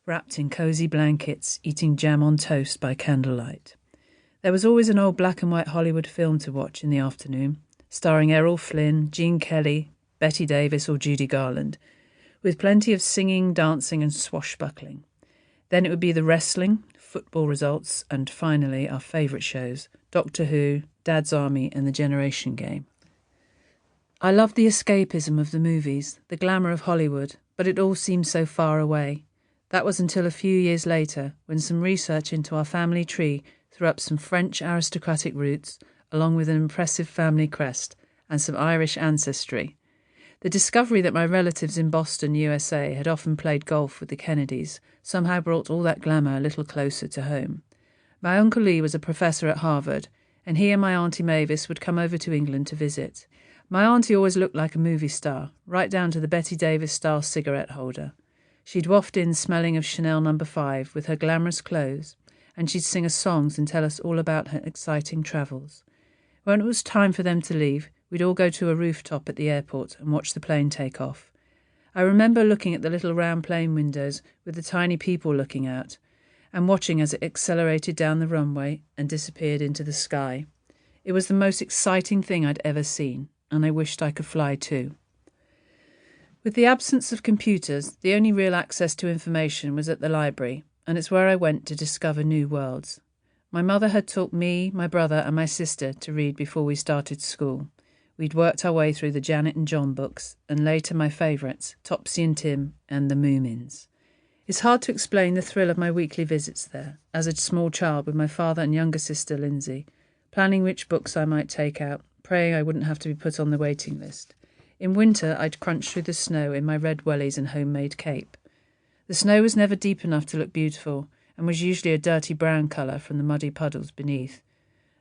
wrapped in cosy blankets, eating jam on toast by candlelight. There was always an old black and white Hollywood film to watch in the afternoon, starring Errol Flynn, Gene Kelly, Bette Davis or Judy Garland, with plenty of singing, dancing and swashbuckling. Then it would be the wrestling, football results, and finally our favourite shows, Doctor Who, Dad's Army and The Generation Game. I loved the escapism of the movies, the glamour of Hollywood, but it all seemed so far away. That was until a few years later, when some research into our family tree threw up some French aristocratic roots, along with an impressive family crest and some Irish ancestry. The discovery that my relatives in Boston, USA, had often played golf with the Kennedys somehow brought all that glamour a little closer to home. My Uncle Lee was a professor at Harvard, and he and my Auntie Mavis would come over to England to visit. My auntie always looked like a movie star, right down to the Bette Davis-style cigarette holder. She'd waft in smelling of Chanel No. 5 with her glamorous clothes, and she'd sing us songs and tell us all about her exciting travels. When it was time for them to leave, we'd all go to a rooftop at the airport and watch the plane take off. I remember looking at the little round plane windows with the tiny people looking out, and watching as it accelerated down the runway and disappeared into the sky. It was the most exciting thing I'd ever seen, and I wished I could fly too. With the absence of computers, the only real access to information was at the library, and it's where I went to discover new worlds. My mother had taught me, my brother and my sister to read before we started school. We'd worked our way through the Janet and John books, and later my favourites, Topsy and Tim and the Moomins. It's hard to explain the thrill of my weekly visits there, as a small child with my father and younger sister Lindsay, planning which books I might take out, praying I wouldn't have to be put on the waiting list. In winter, I'd crunch through the snow in my red wellies and homemade cape. The snow was never deep enough to look beautiful, and was usually a dirty brown colour from the muddy puddles beneath.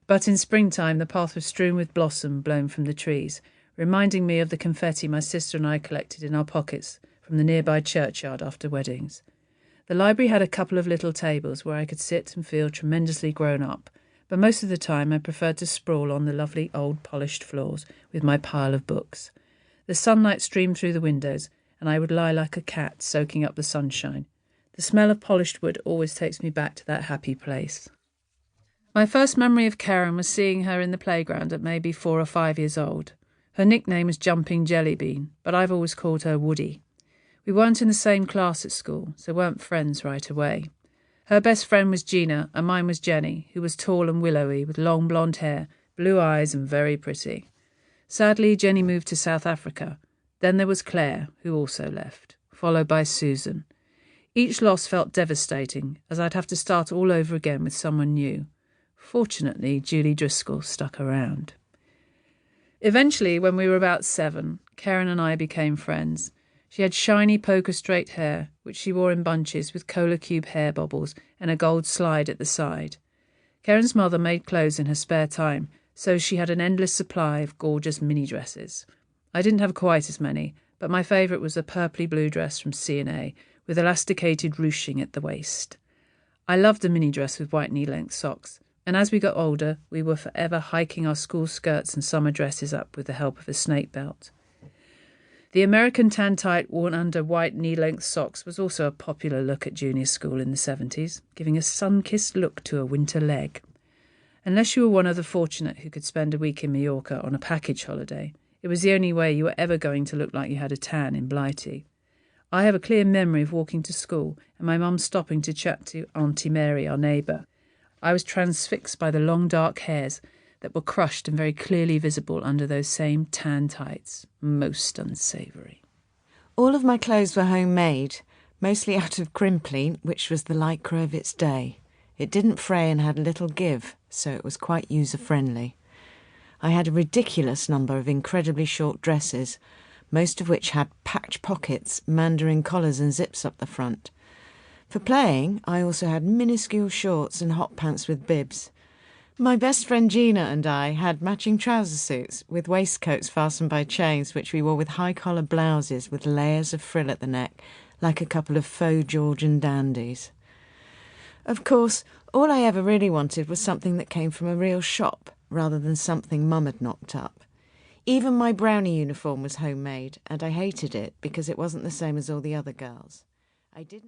But in springtime, the path was strewn with blossom blown from the trees, reminding me of the confetti my sister and I collected in our pockets from the nearby churchyard after weddings. The library had a couple of little tables where I could sit and feel tremendously grown up, but most of the time I preferred to sprawl on the lovely old polished floors with my pile of books. The sunlight streamed through the windows, and I would lie like a cat soaking up the sunshine. The smell of polished wood always takes me back to that happy place. My first memory of Keren was seeing her in the playground at maybe 4 or 5 years old. Her nickname was Jumping Jellybean, but I've always called her Woody. We weren't in the same class at school, so weren't friends right away. Her best friend was Gina, and mine was Jenny, who was tall and willowy, with long blonde hair, blue eyes and very pretty. Sadly, Jenny moved to South Africa. Then there was Claire, who also left, followed by Susan. Each loss felt devastating, as I'd have to start all over again with someone new. Fortunately, Julie Driscoll stuck around. Eventually, when we were about 7, Keren and I became friends. She had shiny poker-straight hair, which she wore in bunches with cola cube hair bobbles and a gold slide at the side. Keren's mother made clothes in her spare time, so she had an endless supply of gorgeous mini-dresses. I didn't have quite as many, but my favourite was a purpley blue dress from C&A with elasticated ruching at the waist. I loved a mini-dress with white knee-length socks, and as we got older, we were forever hiking our school skirts and summer dresses up with the help of a snake belt. The American tan-tight worn under white knee-length socks was also a popular look at junior school in the 70s, giving a sun-kissed look to a winter leg. Unless you were one of the fortunate who could spend a week in Mallorca on a package holiday, it was the only way you were ever going to look like you had a tan in Blighty. I have a clear memory of walking to school and my mum stopping to chat to Auntie Mary, our neighbour. I was transfixed by the long dark hairs that were crushed and very clearly visible under those same tan tights. Most unsavoury. All of my clothes were homemade, mostly out of crimpline, which was the lycra of its day. It didn't fray and had little give, so it was quite user-friendly. I had a ridiculous number of incredibly short dresses, most of which had packed pockets, mandarin collars and zips up the front. For playing, I also had minuscule shorts and hot pants with bibs. My best friend Gina and I had matching trouser suits with waistcoats fastened by chains, which we wore with high-collar blouses with layers of frill at the neck, like a couple of faux Georgian dandies. Of course, all I ever really wanted was something that came from a real shop, rather than something Mum had knocked up. Even my brownie uniform was homemade, and I hated it because it wasn't the same as all the other girls. I didn't